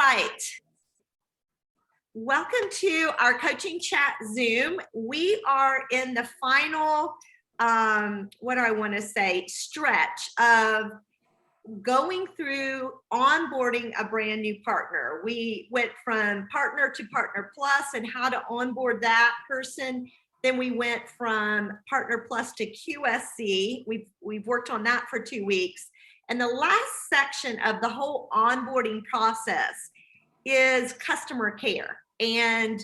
right. Welcome to our coaching chat Zoom. We are in the final, stretch of going through onboarding a brand new partner. We went from partner to partner plus and how to onboard that person. Then we went from partner plus to QSC. We've worked on that for 2 weeks. And the last section of the whole onboarding process is customer care. And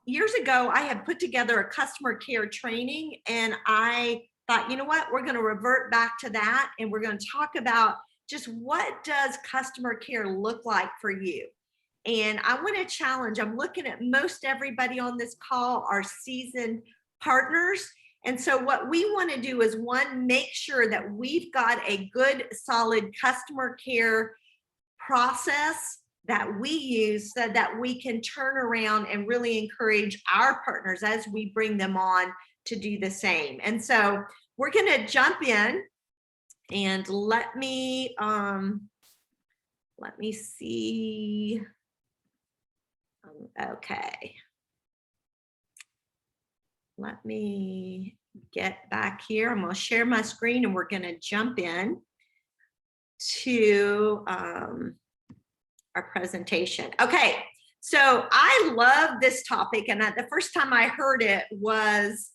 years ago, I had put together a customer care training, and I thought, you know what, we're going to revert back to that, and we're going to talk about just what does customer care look like for you. And I want to challenge, I'm looking at most everybody on this call are seasoned partners. And so what we want to do is, one, make sure that we've got a good, solid customer care process that we use so that we can turn around and really encourage our partners as we bring them on to do the same. And so we're going to jump in, and let me see. Okay. Let me get back here. I'm going to share my screen, and we're going to jump in to our presentation. Okay, so I love this topic, and the first time I heard it was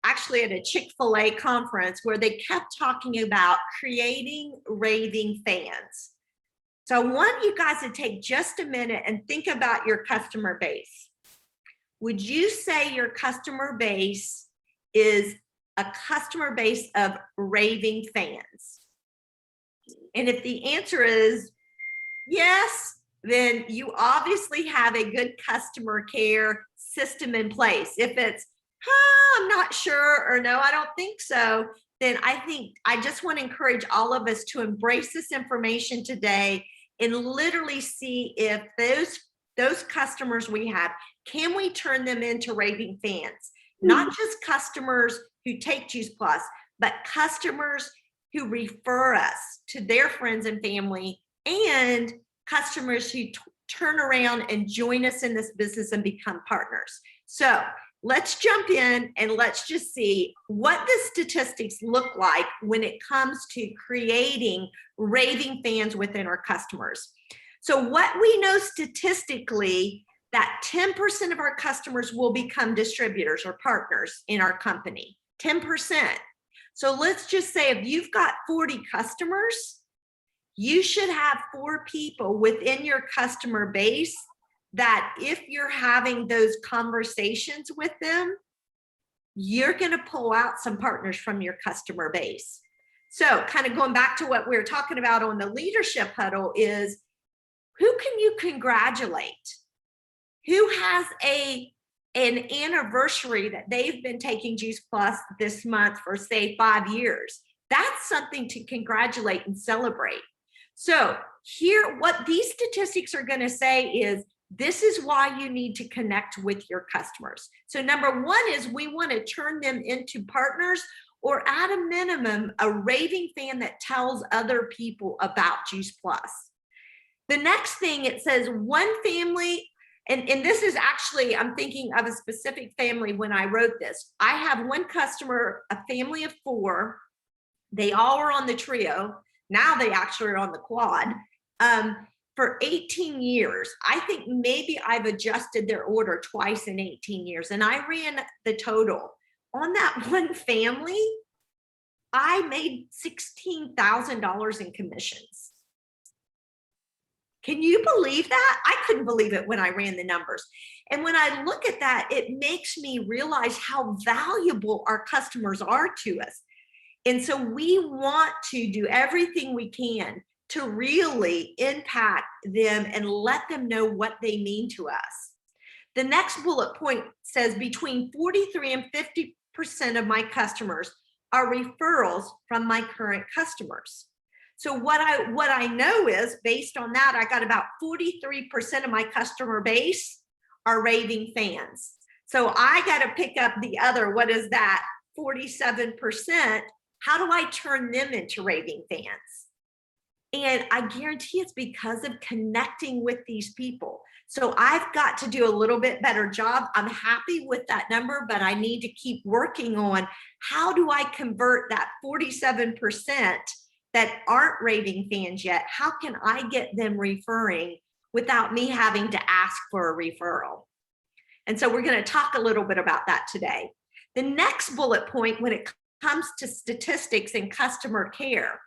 actually at a Chick-fil-A conference where they kept talking about creating raving fans. So I want you guys to take just a minute and think about your customer base. Would you say your customer base is a customer base of raving fans? And if the answer is yes, then you obviously have a good customer care system in place. If it's, I'm not sure, or no, I don't think so, then I just want to encourage all of us to embrace this information today and literally see if those customers we have, can we turn them into raving fans? Not just customers who take Juice Plus, but customers who refer us to their friends and family, and customers who turn around and join us in this business and become partners. So let's jump in and let's just see what the statistics look like when it comes to creating raving fans within our customers. So what we know statistically, that 10% of our customers will become distributors or partners in our company, 10%. So let's just say if you've got 40 customers, you should have 4 people within your customer base that if you're having those conversations with them, you're going to pull out some partners from your customer base. So kind of going back to what we were talking about on the leadership huddle is, who can you congratulate? Who has an anniversary that they've been taking Juice Plus this month for, say, 5 years? That's something to congratulate and celebrate. So here, what these statistics are going to say is, this is why you need to connect with your customers. So number one is, we want to turn them into partners, or at a minimum, a raving fan that tells other people about Juice Plus. The next thing, it says one family, and this is actually, I'm thinking of a specific family when I wrote this. I have one customer, a family of 4. They all are on the trio. Now they actually are on the quad. For 18 years. I think maybe I've adjusted their order twice in 18 years. And I ran the total. On that one family, I made $16,000 in commissions. Can you believe that? I couldn't believe it when I ran the numbers. And when I look at that, it makes me realize how valuable our customers are to us. And so we want to do everything we can to really impact them and let them know what they mean to us. The next bullet point says between 43 and 50% of my customers are referrals from my current customers. So what I know is, based on that, I got about 43% of my customer base are raving fans. So I got to pick up the other, what is that, 47%? How do I turn them into raving fans? And I guarantee it's because of connecting with these people. So I've got to do a little bit better job. I'm happy with that number, but I need to keep working on how do I convert that 47% that aren't raving fans yet? How can I get them referring without me having to ask for a referral? And so we're going to talk a little bit about that today. The next bullet point, when it comes to statistics and customer care,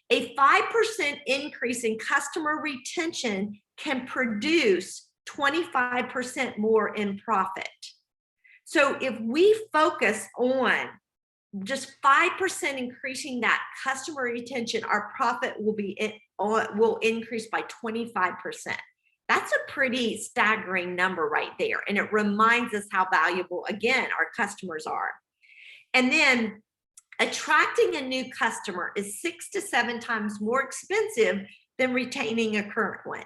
a 5% increase in customer retention can produce 25% more in profit. So if we focus on just 5% increasing that customer retention, our profit will increase by 25%. That's a pretty staggering number right there. And it reminds us how valuable, again, our customers are. And then attracting a new customer is 6 to 7 times more expensive than retaining a current one.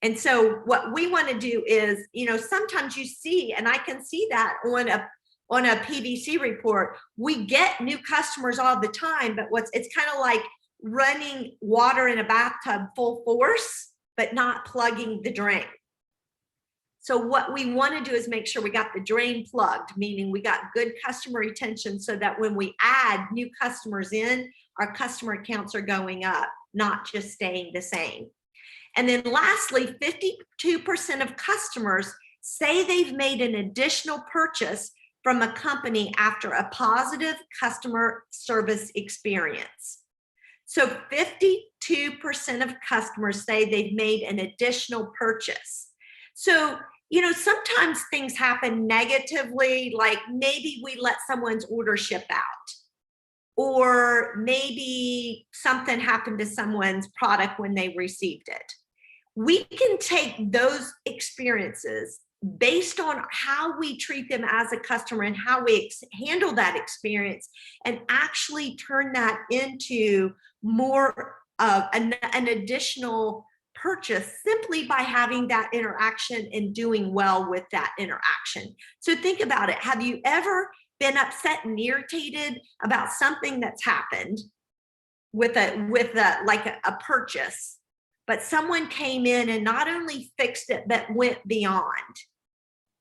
And so what we want to do is, sometimes you see, and I can see that on a PDC report, we get new customers all the time, but it's kind of like running water in a bathtub full force, but not plugging the drain. So what we want to do is make sure we got the drain plugged, meaning we got good customer retention so that when we add new customers in, our customer accounts are going up, not just staying the same. And then lastly, 52% of customers say they've made an additional purchase from a company after a positive customer service experience. So 52% of customers say they've made an additional purchase. So, sometimes things happen negatively, like maybe we let someone's order ship out, or maybe something happened to someone's product when they received it. We can take those experiences based on how we treat them as a customer and how we handle that experience, and actually turn that into more of an additional purchase simply by having that interaction and doing well with that interaction. So think about it. Have you ever been upset and irritated about something that's happened with a purchase, but someone came in and not only fixed it, but went beyond?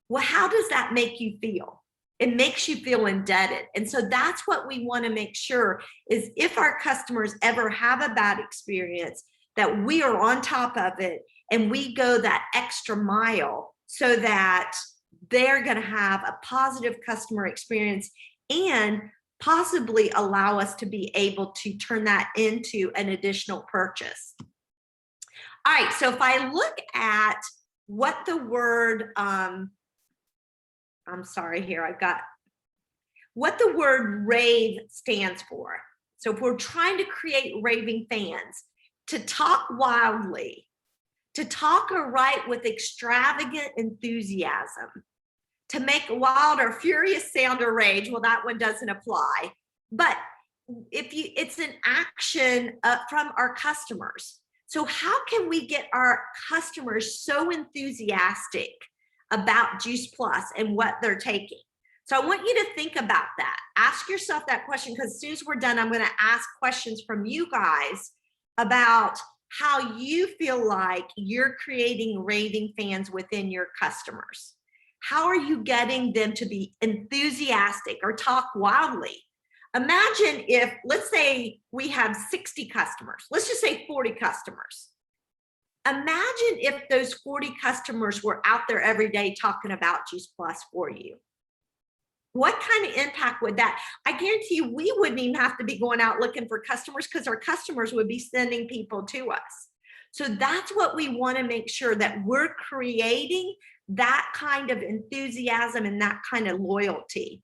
Well, how does that make you feel? It makes you feel indebted. And so that's what we want to make sure is, if our customers ever have a bad experience, that we are on top of it and we go that extra mile so that they're going to have a positive customer experience and possibly allow us to be able to turn that into an additional purchase. All right, so if I look at what the word, what the word rave stands for. So if we're trying to create raving fans, to talk wildly, to talk or write with extravagant enthusiasm, to make wild or furious sound or rage. Well, that one doesn't apply. But it's an action from our customers. So how can we get our customers so enthusiastic about Juice Plus and what they're taking? So I want you to think about that. Ask yourself that question, because as soon as we're done, I'm going to ask questions from you guys about how you feel like you're creating raving fans within your customers. How are you getting them to be enthusiastic or talk wildly? Imagine if, let's say we have 60 customers, let's just say 40 customers. Imagine if those 40 customers were out there every day talking about Juice Plus for you. What kind of impact would that? I guarantee you we wouldn't even have to be going out looking for customers, because our customers would be sending people to us. So that's what we want to make sure, that we're creating that kind of enthusiasm and that kind of loyalty.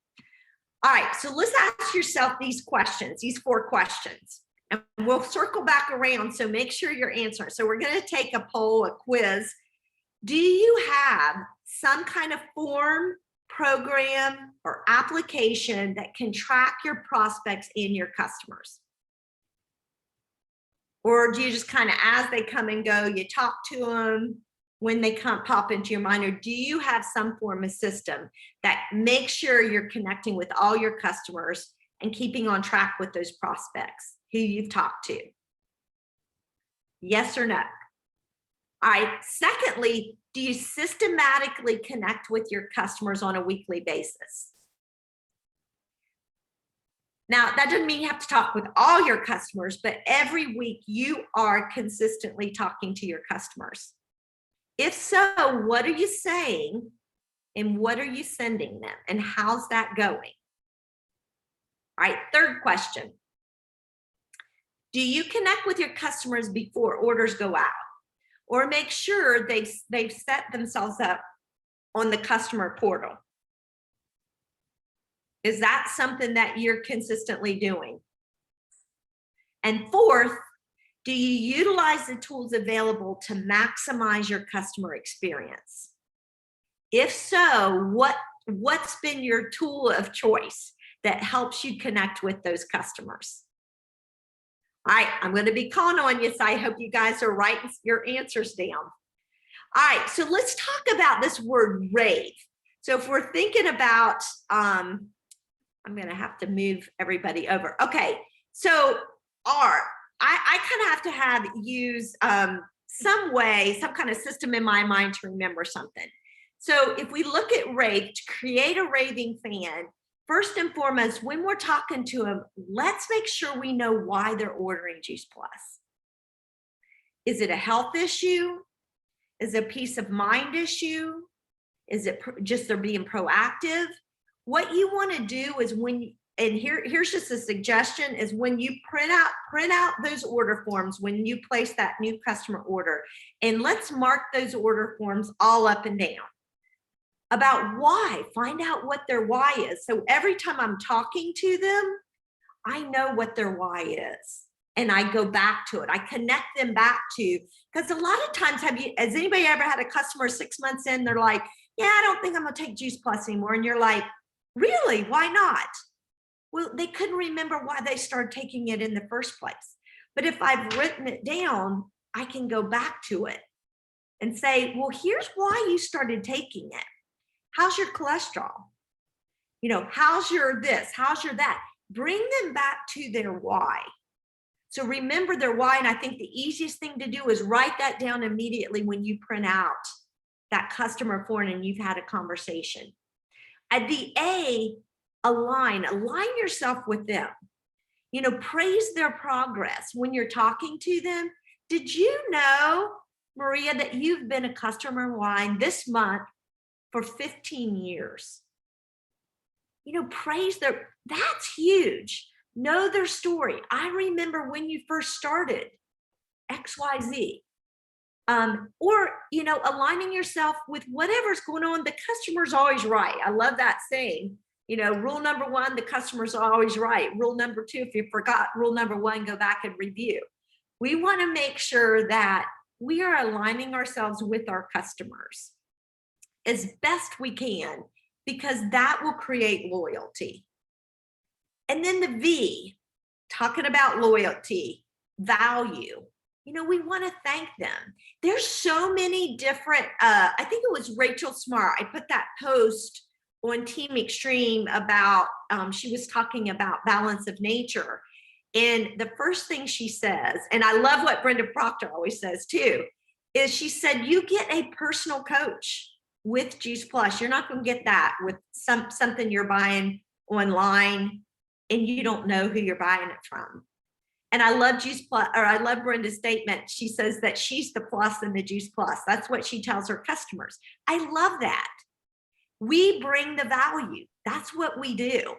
All right, so let's ask yourself these questions, these 4 questions, and we'll circle back around. So make sure you're answering. So we're going to take a poll, a quiz. Do you have some kind of form, program, or application that can track your prospects and your customers? Or do you just kind of, as they come and go, you talk to them when they pop into your mind? Or do you have some form of system that makes sure you're connecting with all your customers and keeping on track with those prospects who you've talked to? Yes or no? All right. Secondly, do you systematically connect with your customers on a weekly basis? Now, that doesn't mean you have to talk with all your customers, but every week you are consistently talking to your customers. If so, what are you saying and what are you sending them and how's that going? All right, third question. Do you connect with your customers before orders go out or make sure they've set themselves up on the customer portal? Is that something that you're consistently doing? And fourth, do you utilize the tools available to maximize your customer experience? If so, what's been your tool of choice that helps you connect with those customers? All right, I'm going to be calling on you, so I hope you guys are writing your answers down. All right, so let's talk about this word rave. So if we're thinking about, I'm going to have to move everybody over. Okay, so I kind of have to use some way, some kind of system in my mind to remember something. So if we look at rave, to create a raving fan, first and foremost, when we're talking to them, let's make sure we know why they're ordering Juice Plus. Is it a health issue? Is it a peace of mind issue? Is it just they're being proactive? What you want to do is here's just a suggestion, is when you print out those order forms, when you place that new customer order, and let's mark those order forms all up and down about why. Find out what their why is. So every time I'm talking to them, I know what their why is. And I go back to it. I connect them back to, because a lot of times, has anybody ever had a customer 6 months in, they're like, yeah, I don't think I'm gonna take Juice Plus anymore. And you're like, really, why not? Well, they couldn't remember why they started taking it in the first place. But if I've written it down, I can go back to it and say, well, here's why you started taking it. How's your cholesterol? You know, how's your this? How's your that? Bring them back to their why. So remember their why. And I think the easiest thing to do is write that down immediately when you print out that customer form and you've had a conversation. At the A, align yourself with them. You know, praise their progress when you're talking to them. Did you know, Maria, that you've been a customer of mine this month for 15 years? You know, praise that's huge. Know their story. I remember when you first started XYZ. Or, you know, aligning yourself with whatever's going on. The customer's always right. I love that saying. You know, rule number one, the customer's always right. Rule number two, if you forgot rule number one, go back and review. We want to make sure that we are aligning ourselves with our customers as best we can, because that will create loyalty. And then the V, talking about loyalty, value. You know, we want to thank them. There's so many different, I think it was Rachel Smart. I put that post on Team Extreme about, she was talking about balance of nature. And the first thing she says, and I love what Brenda Proctor always says too, is she said, you get a personal coach with Juice Plus. You're not going to get that with something you're buying online and you don't know who you're buying it from. And I love Juice Plus, or I love Brenda's statement. She says that she's the plus in the Juice Plus. That's what she tells her customers. I love that. We bring the value. That's what we do.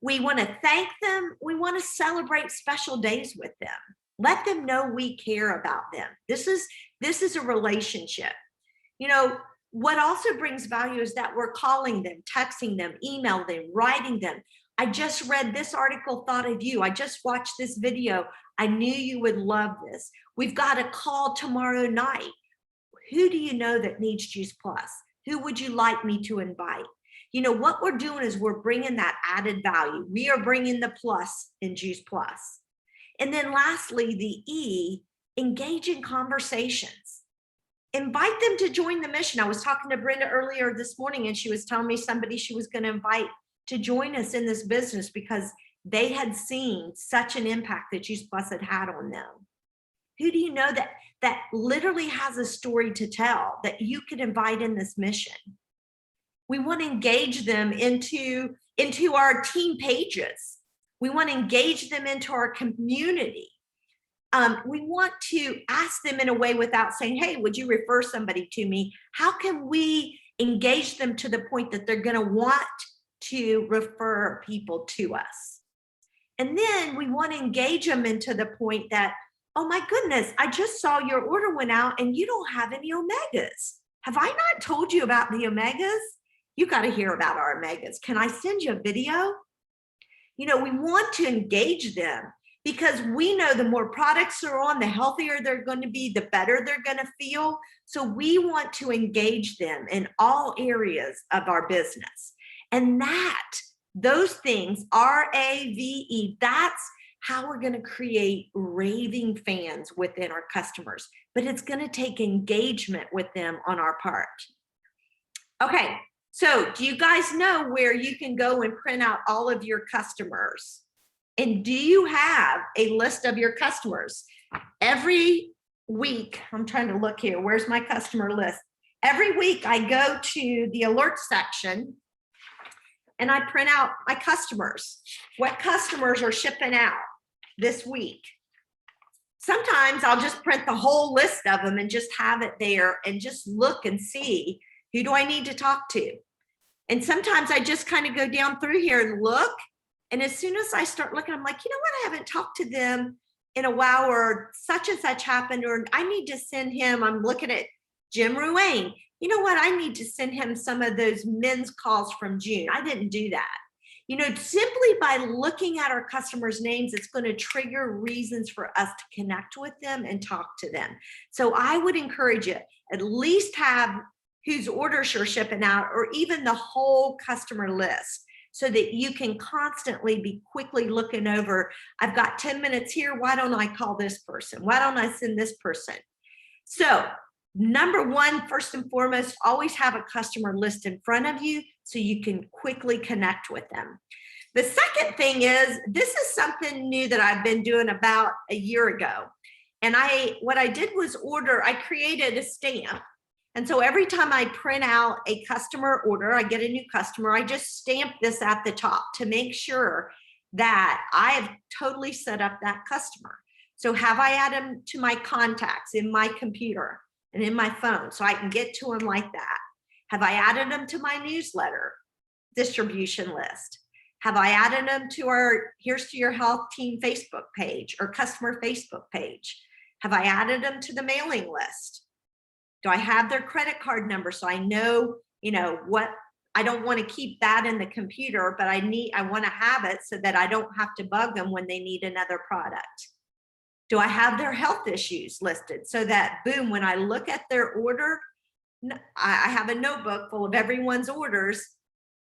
We want to thank them. We want to celebrate special days with them. Let them know we care about them. This is a relationship. You know, what also brings value is that we're calling them, texting them, email them, writing them. I just read this article, thought of you. I just watched this video. I knew you would love this. We've got a call tomorrow night. Who do you know that needs Juice Plus? Who would you like me to invite? You know, what we're doing is we're bringing that added value. We are bringing the plus in Juice Plus. And then lastly, the E, engage in conversations. Invite them to join the mission. I was talking to Brenda earlier this morning and she was telling me somebody she was going to invite to join us in this business because they had seen such an impact that Juice Plus had on them. Who do you know that literally has a story to tell that you can invite in this mission? We want to engage them into our team pages. We want to engage them into our community. We want to ask them in a way without saying, hey, would you refer somebody to me? How can we engage them to the point that they're going to want to refer people to us? And then we want to engage them into the point that, oh my goodness, I just saw your order went out and you don't have any omegas. Have I not told you about the omegas? You got to hear about our omegas. Can I send you a video? We want to engage them because we know the more products are on, the healthier they're going to be, the better they're going to feel. So we want to engage them in all areas of our business. And those things, RAVE, that's how we're going to create raving fans within our customers. But it's going to take engagement with them on our part. Okay, so do you guys know where you can go and print out all of your customers? And do you have a list of your customers? Every week, I'm trying to look here, where's my customer list? Every week I go to the alert section and I print out my customers. What customers are shipping out this week? Sometimes I'll just print the whole list of them and just have it there and just look and see, who do I need to talk to? And sometimes I just kind of go down through here and look. And as soon as I start looking, I'm like, you know what? I haven't talked to them in a while, or such and such happened, or I need to send him. I'm looking at Jim Ruane. You know what? I need to send him some of those men's calls from June. I didn't do that. Simply by looking at our customers' names, it's going to trigger reasons for us to connect with them and talk to them. So I would encourage you, at least have whose orders you're shipping out, or even the whole customer list, so that you can constantly be quickly looking over. I've got 10 minutes here. Why don't I call this person? Why don't I send this person? So number one, first and foremost, always have a customer list in front of you so you can quickly connect with them. The second thing is, this is something new that I've been doing about a year ago. And what I did was I created a stamp. And so every time I print out a customer order, I get a new customer, I just stamp this at the top to make sure that I have totally set up that customer. So have I added them to my contacts in my computer and in my phone so I can get to them like that? Have I added them to my newsletter distribution list? Have I added them to our Here's to Your Health team Facebook page or customer Facebook page? Have I added them to the mailing list? Do I have their credit card number so I know, what? I don't want to keep that in the computer, but I want to have it so that I don't have to bug them when they need another product. Do I have their health issues listed so that, boom, when I look at their order, I have a notebook full of everyone's orders,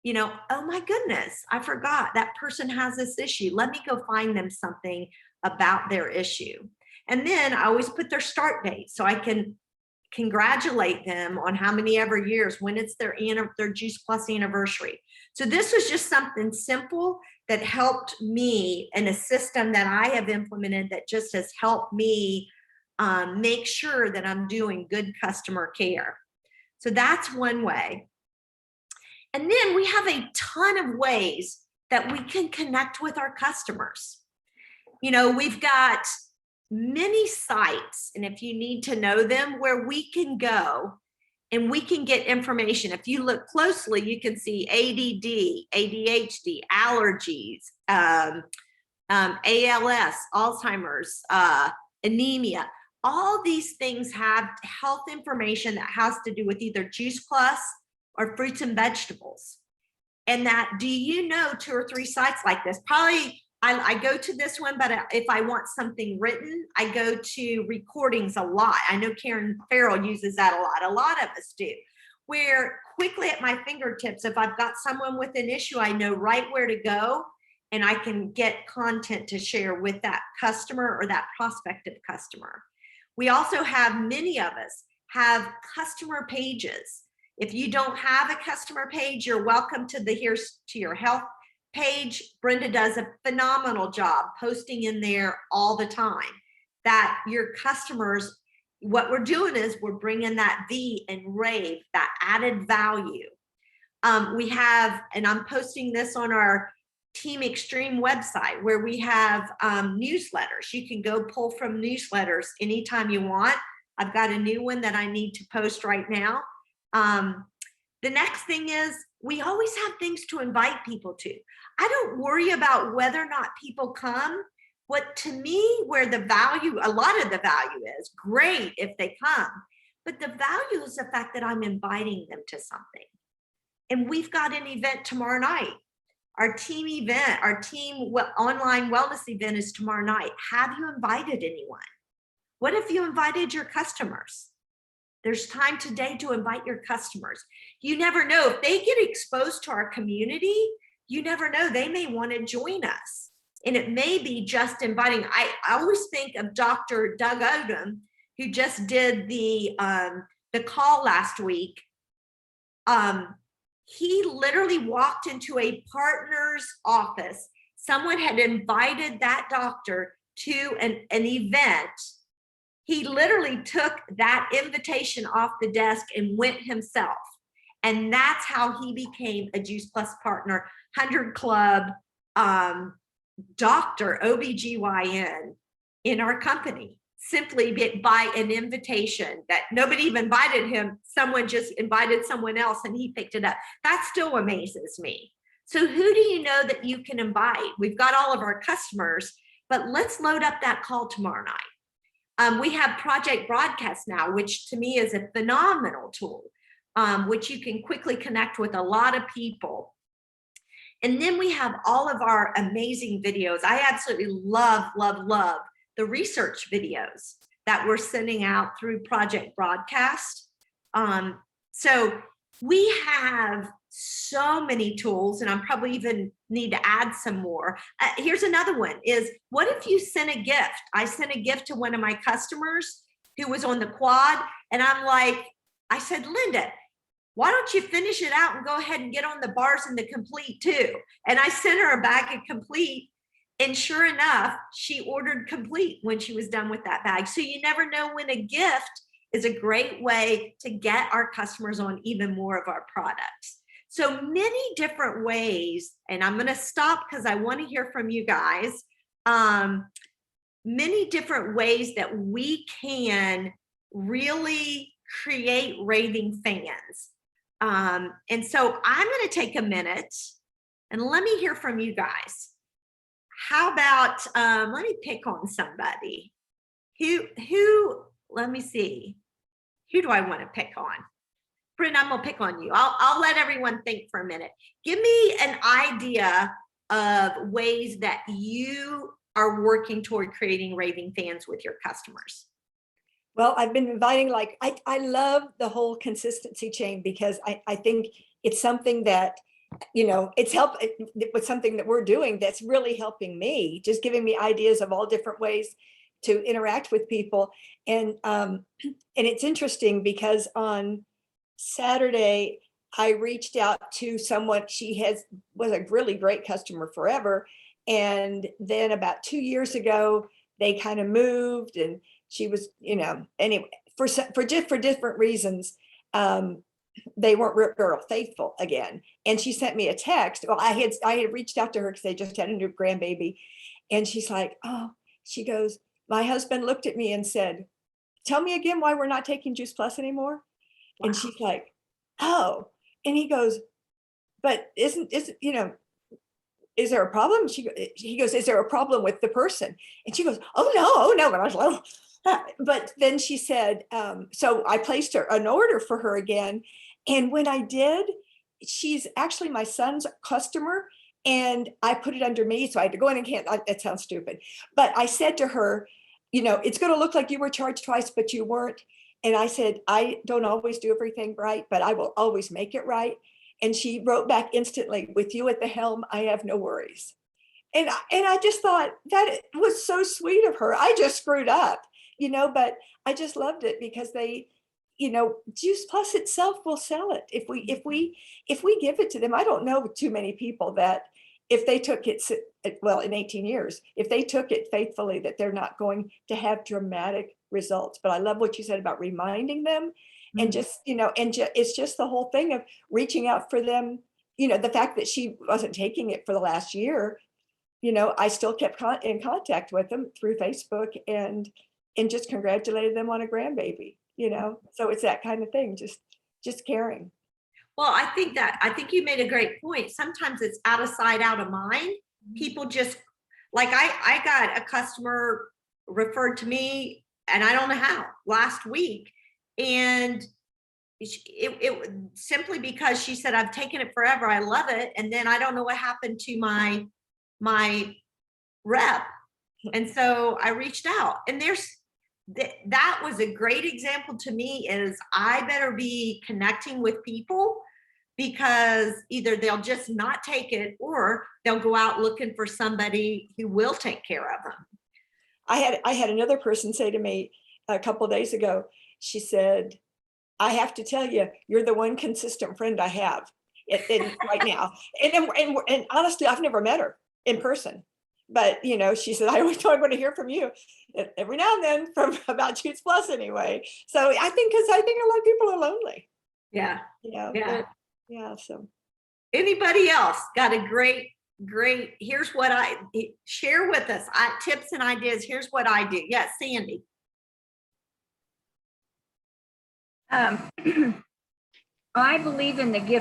oh my goodness, I forgot that person has this issue. Let me go find them something about their issue. And then I always put their start date so I can congratulate them on how many ever years when it's their Juice Plus anniversary. So this was just something simple that helped me, and a system that I have implemented that just has helped me make sure that I'm doing good customer care. So that's one way. And then we have a ton of ways that we can connect with our customers. We've got many sites, and if you need to know them, where we can go and we can get information. If you look closely, you can see ADD, ADHD, allergies, ALS, Alzheimer's, anemia. All these things have health information that has to do with either Juice Plus or fruits and vegetables. And do you know 2 or 3 sites like this? Probably I go to this one, but if I want something written, I go to recordings a lot. I know Karen Farrell uses that a lot. A lot of us do, where quickly at my fingertips, if I've got someone with an issue, I know right where to go, and I can get content to share with that customer or that prospective customer. We also have, many of us have customer pages. If you don't have a customer page, you're welcome to the Here's to Your Health page. Brenda does a phenomenal job posting in there all the time. that your customers, what we're doing is we're bringing that V and Rave, that added value. We have, and I'm posting this on our Team Extreme website, where we have newsletters. You can go pull from newsletters anytime you want. I've got a new one that I need to post right now. The next thing is we always have things to invite people to. I don't worry about whether or not people come. What to me, where the value, a lot of the value is, great if they come, but the value is the fact that I'm inviting them to something. And we've got an event tomorrow night. Our team event, our team online wellness event is tomorrow night. Have you invited anyone? What if you invited your customers? There's time today to invite your customers. You never know, if they get exposed to our community, you never know, they may want to join us. And it may be just inviting. I always think of Dr. Doug Odom, who just did the call last week. He literally walked into a partner's office. Someone had invited that doctor to an event. He literally took that invitation off the desk and went himself. And that's how he became a Juice Plus partner, 100 Club doctor, OBGYN in our company, simply by an invitation that nobody even invited him. Someone just invited someone else and he picked it up. That still amazes me. So who do you know that you can invite? We've got all of our customers, but let's load up that call tomorrow night. We have Project Broadcast now, which to me is a phenomenal tool, which you can quickly connect with a lot of people. And then we have all of our amazing videos. I absolutely love, love, love the research videos that we're sending out through Project Broadcast. So we have so many tools, and I'm probably even need to add some more. Here's another one is, what if you sent a gift? I sent a gift to one of my customers who was on the quad, and I said, Linda, why don't you finish it out and go ahead and get on the bars and the Complete too? And I sent her a bag of Complete, and sure enough, she ordered Complete when she was done with that bag. So you never know when a gift is a great way to get our customers on even more of our products. So many different ways, and I'm going to stop because I want to hear from you guys. Many different ways that we can really create raving fans. And so I'm going to take a minute and let me hear from you guys. How about, let me pick on somebody. Who, let me see. Who do I want to pick on? Brenda, I'm gonna pick on you. I'll let everyone think for a minute. Give me an idea of ways that you are working toward creating raving fans with your customers. Well, I've been inviting, I love the whole consistency chain, because I think it's something that, it was something that we're doing that's really helping me, just giving me ideas of all different ways to interact with people. And it's interesting because on Saturday, I reached out to someone, was a really great customer forever. And then about 2 years ago, they kind of moved, and she was, anyway, for different reasons, they weren't real faithful again. And she sent me a text. Well, I had reached out to her because they just had a new grandbaby. And she's like, oh, she goes, my husband looked at me and said, tell me again why we're not taking Juice Plus anymore. Wow. And she's like, oh, and he goes, but is there a problem? He goes, is there a problem with the person? And she goes, oh no. And I was like, oh. But then she said, so I placed an order for her again. And when I did, she's actually my son's customer, and I put it under me. So I had to go in and it sounds stupid, but I said to her, it's going to look like you were charged twice, but you weren't. And I said, I don't always do everything right, but I will always make it right. And she wrote back instantly, with you at the helm, I have no worries. And I just thought that it was so sweet of her. I just screwed up, but I just loved it because they, Juice Plus itself will sell it. If we give it to them. I don't know too many people that, if they took it, well, in 18 years, if they took it faithfully, that they're not going to have dramatic results. But I love what you said about reminding them and just, it's just the whole thing of reaching out for them. The fact that she wasn't taking it for the last year, I still kept in contact with them through Facebook and just congratulated them on a grandbaby, so it's that kind of thing, just caring. Well, I think you made a great point. Sometimes it's out of sight, out of mind. People just, like, I got a customer referred to me, and I don't know how, last week. And it simply because she said, I've taken it forever, I love it. And then I don't know what happened to my rep. And so I reached out, and that was a great example to me, is I better be connecting with people, because either they'll just not take it, or they'll go out looking for somebody who will take care of them. I had another person say to me a couple of days ago, she said, I have to tell you, you're the one consistent friend I have right now. And honestly, I've never met her in person. But, she said, I always know I'm going to hear from you every now and then about Shoots Plus anyway. So I think a lot of people are lonely. Yeah. Yeah. So anybody else got a great, here's what I share with us, tips and ideas. Here's what I do. Yes, Sandy. I believe in the gift